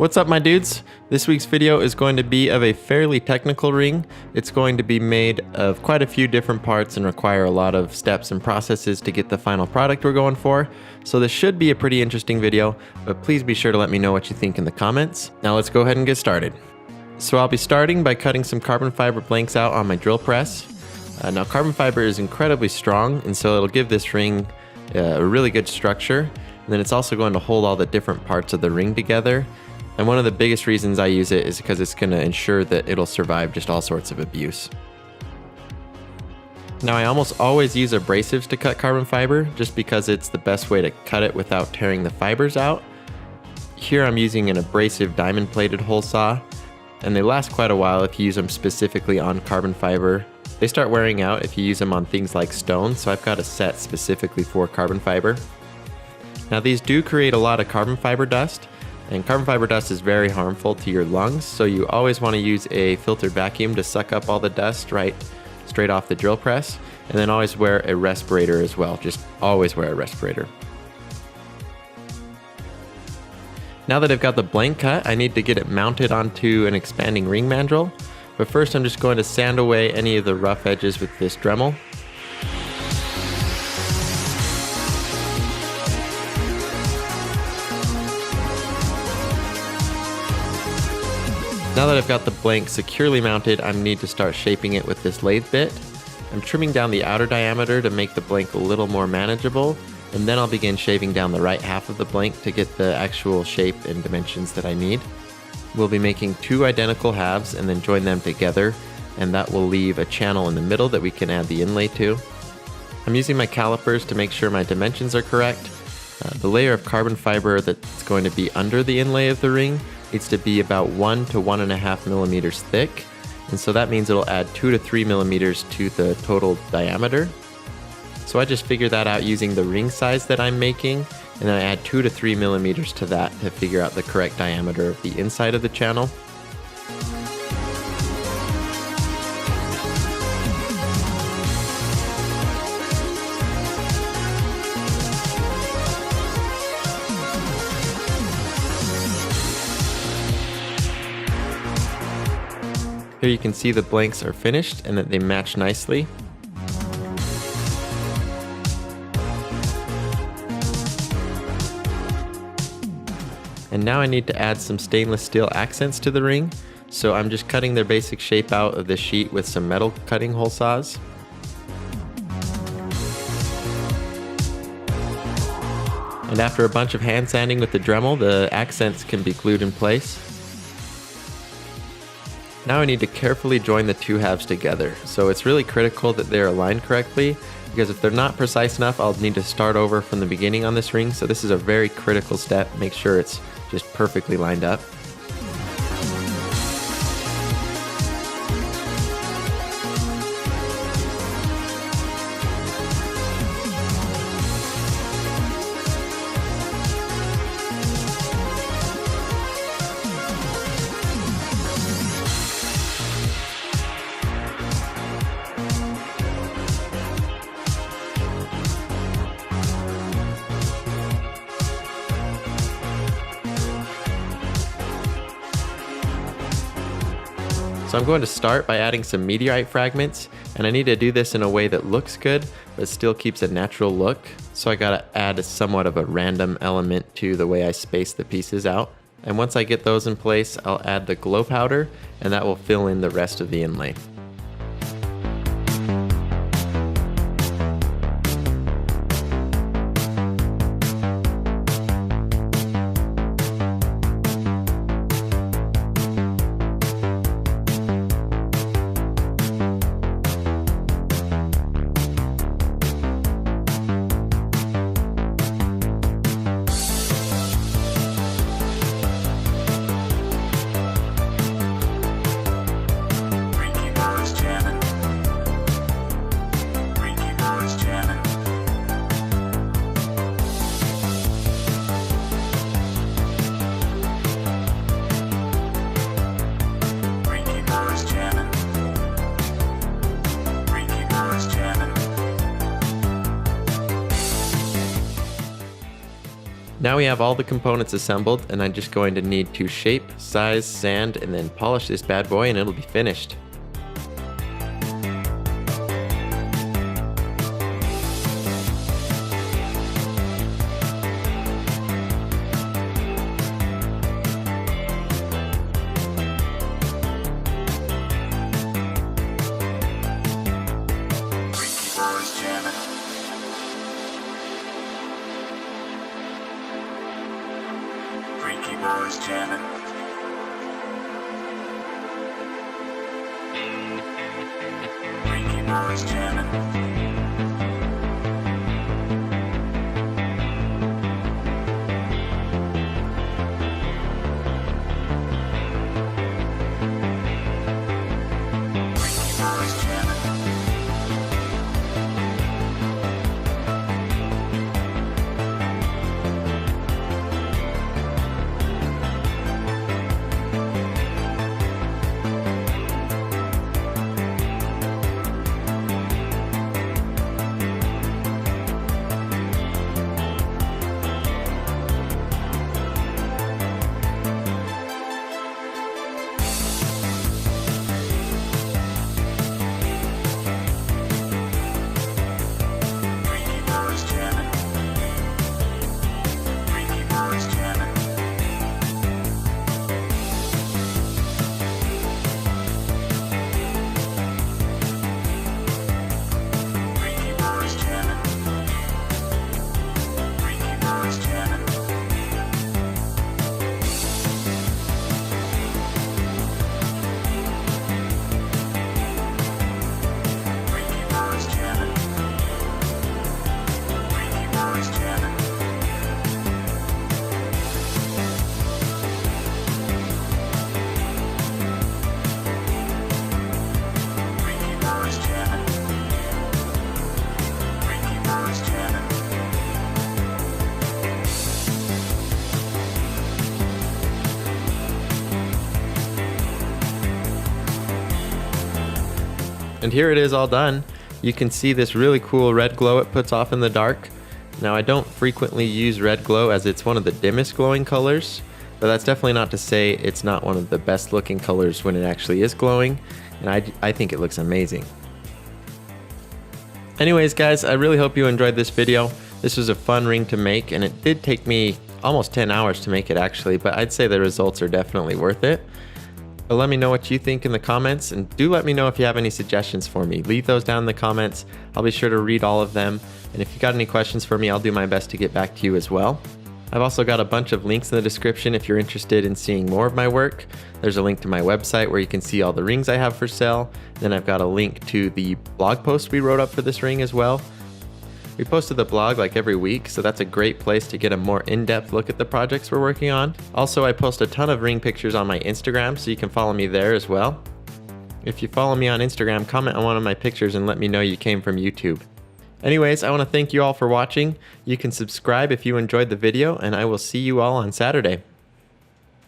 What's up, my dudes? This week's video is going to be of a fairly technical ring. It's going to be made of quite a few different parts and require a lot of steps and processes to get the final product we're going for. So this should be a pretty interesting video, but please be sure to let me know what you think in the comments. Now let's go ahead and get started. So I'll be starting by cutting some carbon fiber blanks out on my drill press. Now carbon fiber is incredibly strong, and so it'll give this ring a really good structure. And then it's also going to hold all the different parts of the ring together. And one of the biggest reasons I use it is because it's going to ensure that it'll survive just all sorts of abuse. Now I almost always use abrasives to cut carbon fiber just because it's the best way to cut it without tearing the fibers out. Here I'm using an abrasive diamond plated hole saw, and they last quite a while if you use them specifically on carbon fiber. They start wearing out if you use them on things like stone, so I've got a set specifically for carbon fiber. Now these do create a lot of carbon fiber dust, and carbon fiber dust is very harmful to your lungs, so you always want to use a filtered vacuum to suck up all the dust straight off the drill press, and then always wear a respirator as well. Just always wear a respirator. Now that I've got the blank cut, I need to get it mounted onto an expanding ring mandrel, but first I'm just going to sand away any of the rough edges with this Dremel. Now that I've got the blank securely mounted, I need to start shaping it with this lathe bit. I'm trimming down the outer diameter to make the blank a little more manageable, and then I'll begin shaving down the right half of the blank to get the actual shape and dimensions that I need. We'll be making two identical halves and then join them together, and that will leave a channel in the middle that we can add the inlay to. I'm using my calipers to make sure my dimensions are correct. The layer of carbon fiber that's going to be under the inlay of the ring needs to be about 1 to 1.5 millimeters thick, and so that means it'll add 2 to 3 millimeters to the total diameter. So I just figure that out using the ring size that I'm making, and then I add 2 to 3 millimeters to that to figure out the correct diameter of the inside of the channel. Here you can see the blanks are finished and that they match nicely. And now I need to add some stainless steel accents to the ring, so I'm just cutting their basic shape out of the sheet with some metal cutting hole saws. And after a bunch of hand sanding with the Dremel, the accents can be glued in place. Now I need to carefully join the two halves together, so it's really critical that they're aligned correctly, because if they're not precise enough, I'll need to start over from the beginning on this ring, so this is a very critical step. Make sure it's just perfectly lined up. So I'm going to start by adding some meteorite fragments, and I need to do this in a way that looks good, but still keeps a natural look. So I gotta add somewhat of a random element to the way I space the pieces out. And once I get those in place, I'll add the glow powder, and that will fill in the rest of the inlay. Now we have all the components assembled, and I'm just going to need to shape, size, sand, and then polish this bad boy and it'll be finished. Freaky boys jamming. Freaky boys jamming. And here it is all done. You can see this really cool red glow it puts off in the dark. Now I don't frequently use red glow as it's one of the dimmest glowing colors, but that's definitely not to say it's not one of the best looking colors when it actually is glowing, and I think it looks amazing. Anyways guys, I really hope you enjoyed this video. This was a fun ring to make, and it did take me almost 10 hours to make it actually, but I'd say the results are definitely worth it. But let me know what you think in the comments, and do let me know if you have any suggestions for me. Leave those down in the comments. I'll be sure to read all of them, and if you got any questions for me, I'll do my best to get back to you as well. I've also got a bunch of links in the description if you're interested in seeing more of my work. There's a link to my website where you can see all the rings I have for sale. Then I've got a link to the blog post we wrote up for this ring as well. We posted the blog like every week, so that's a great place to get a more in-depth look at the projects we're working on. Also, I post a ton of ring pictures on my Instagram, so you can follow me there as well. If you follow me on Instagram, comment on one of my pictures and let me know you came from YouTube. Anyways, I want to thank you all for watching. You can subscribe if you enjoyed the video, and I will see you all on Saturday.